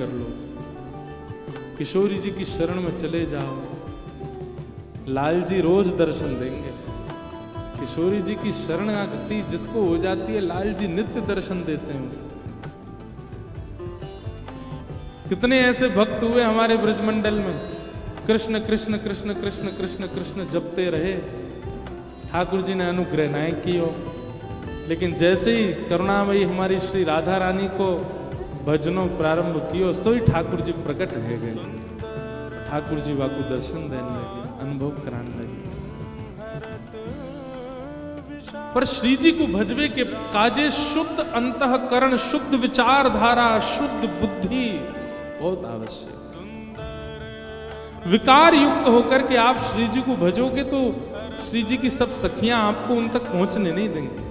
कर लो, किशोरी जी की शरण में चले जाओ, लाल जी रोज दर्शन देंगे। किशोरी जी की शरणागति जिसको हो जाती है, लाल जी नित्य दर्शन देते हैं उसको। कितने ऐसे भक्त हुए हमारे ब्रजमंडल में, कृष्ण कृष्ण कृष्ण कृष्ण कृष्ण कृष्ण जपते रहे, ठाकुर जी ने अनुग्रह नहीं किया, लेकिन जैसे ही करुणामयी हमारी श्री राधा रानी को भजनों प्रारंभ कियो, सो ही ठाकुर जी प्रकट रह गए। ठाकुर जी वाकु दर्शन देने लगे, अनुभव कराने लगे। पर श्री जी को भजवे के काजे शुद्ध अंतःकरण, शुद्ध विचारधारा, शुद्ध बुद्धि बहुत आवश्यक। विकार युक्त होकर के आप श्री जी को भजोगे तो श्री जी की सब सखियां आपको उन तक पहुंचने नहीं देंगे।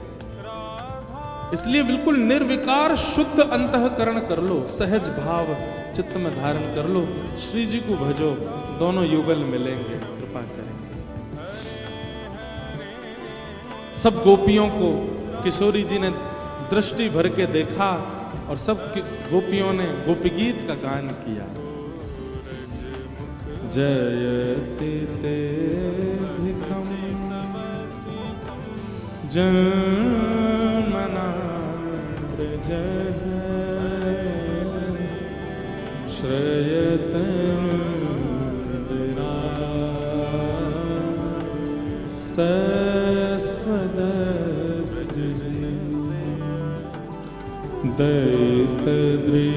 इसलिए बिल्कुल निर्विकार शुद्ध अंतःकरण कर लो, सहज भाव चित्त में धारण कर लो, श्री जी को भजो, दोनों युगल मिलेंगे, कृपा करेंगे। सब गोपियों को किशोरी जी ने दृष्टि भर के देखा और सब गोपियों ने गोपी गीत का गान किया। जयति तेधिकं जन्मना व्रजः श्रयतं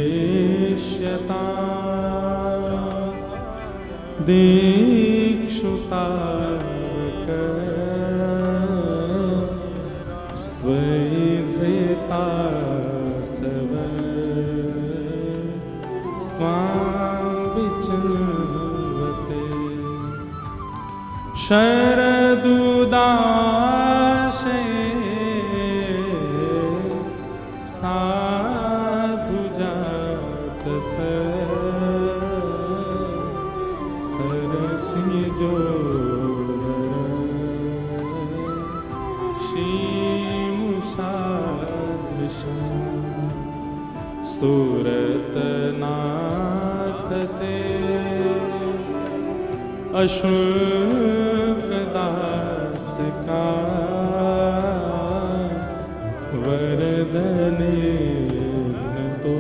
दैतदृश्यता दीक्षुतावक स्त्वैधृता सव स्वां विचिन्वते शरदुदाशे साधु जात सरसी शीमुषादृशं सुरतनाथ ते अशुल्कदास का वरदने तो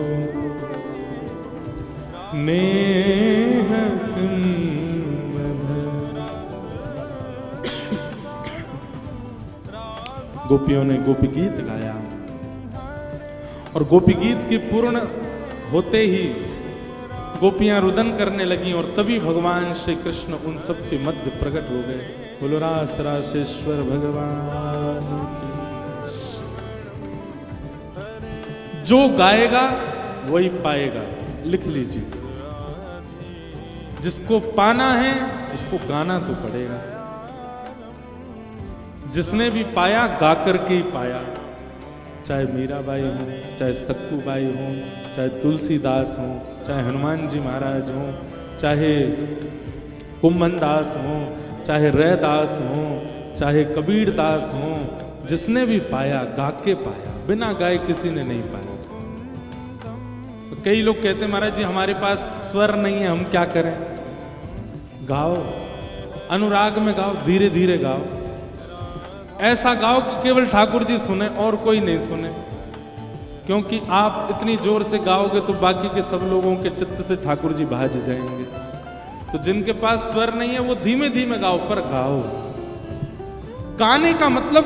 नेह गोपियों ने गोपी गीत गाया और गोपी गीत की पूर्ण होते ही गोपियां रुदन करने लगी और तभी भगवान श्री कृष्ण उन सब के मध्य प्रकट हो गए। बोलो रास रासेश्वर भगवान की। जो गाएगा वही पाएगा, लिख लीजिए। जिसको पाना है उसको गाना तो पड़ेगा। जिसने भी पाया गा करके ही पाया, चाहे मीराबाई हो, चाहे सक्कूबाई हो, चाहे तुलसीदास हो, चाहे हनुमान जी महाराज हो, चाहे कुम्भन दास हो, चाहे रैदास हो, चाहे कबीर दास हो, जिसने भी पाया गा के पाया, बिना गाए किसी ने नहीं पाया। तो कई लोग कहते हैं महाराज जी हमारे पास स्वर नहीं है, हम क्या करें? गाओ, अनुराग में गाओ, धीरे धीरे गाओ, ऐसा गाओ कि केवल ठाकुर जी सुने और कोई नहीं सुने। क्योंकि आप इतनी जोर से गाओगे तो बाकी के सब लोगों के चित्त से ठाकुर जी भाज जाएंगे। तो जिनके पास स्वर नहीं है वो धीमे धीमे गाओ, पर गाओ। गाने का मतलब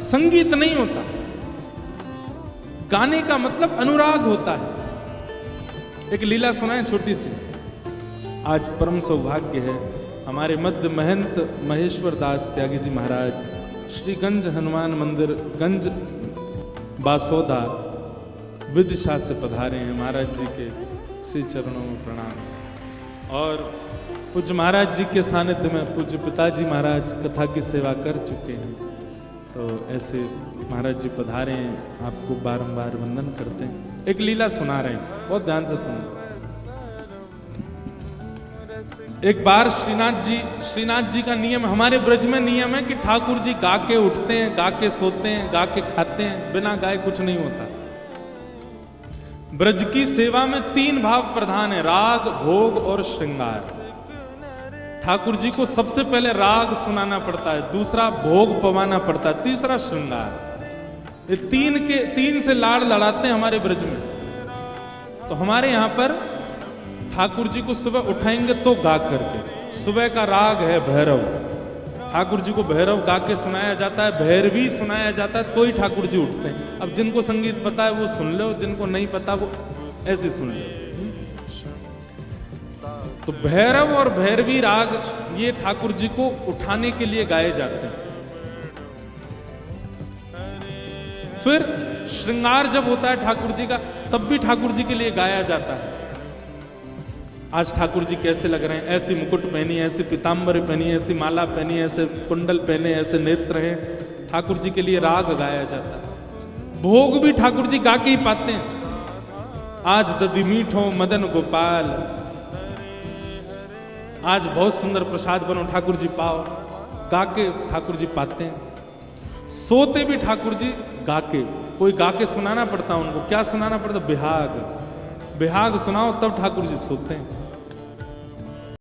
संगीत नहीं होता, गाने का मतलब अनुराग होता है। एक लीला सुनाए छोटी सी। आज परम सौभाग्य है, हमारे मध्य महंत महेश्वर दास त्यागी जी महाराज श्री गंज हनुमान मंदिर गंज बासोदा विदिशा से पधारे हैं। महाराज जी के श्री चरणों में प्रणाम। और पूज्य महाराज जी के सानिध्य में पूज्य पिताजी महाराज कथा की सेवा कर चुके हैं, तो ऐसे महाराज जी पधारे हैं, आपको बारंबार वंदन करते हैं। एक लीला सुना रहे हैं, बहुत ध्यान से सुनो। एक बार श्रीनाथ जी का नियम, हमारे ब्रज में नियम है कि ठाकुर जी गा के उठते हैं, गा के सोते हैं, गा के खाते हैं, बिना गाए कुछ नहीं होता। ब्रज की सेवा में 3 भाव प्रधान है, राग, भोग और श्रृंगार। ठाकुर जी को सबसे पहले राग सुनाना पड़ता है, दूसरा भोग पवाना पड़ता है, तीसरा श्रृंगार। ये 3 से लाड़ लड़ाते हैं हमारे ब्रज में। तो हमारे यहां पर ठाकुर जी को सुबह उठाएंगे तो गा करके, सुबह का राग है भैरव, ठाकुर जी को भैरव गा के सुनाया जाता है, भैरवी सुनाया जाता है, तो ही ठाकुर जी उठते हैं। अब जिनको संगीत पता है वो सुन लो, जिनको नहीं पता वो ऐसे सुन लो। तो भैरव और भैरवी राग ये ठाकुर जी को उठाने के लिए गाए जाते हैं। फिर श्रृंगार जब होता है ठाकुर जी का, तब भी ठाकुर जी के लिए गाया जाता है। आज ठाकुर जी कैसे लग रहे हैं, ऐसी मुकुट पहनी, ऐसी पीताम्बर पहनी, ऐसी माला पहनी, ऐसे कुंडल पहने, ऐसे नेत्र हैं, ठाकुर जी के लिए राग गाया जाता है। भोग भी ठाकुर जी गा के ही पाते हैं। आज दधि मीठो मदन गोपाल, आज बहुत सुंदर प्रसाद बनो ठाकुर जी पाओ, गा के ठाकुर जी पाते हैं। सोते भी ठाकुर जी गा के, कोई गा के सुनाना पड़ता उनको। क्या सुनाना पड़ता? बिहाग, बिहाग सुनाओ तब ठाकुर जी सोते हैं।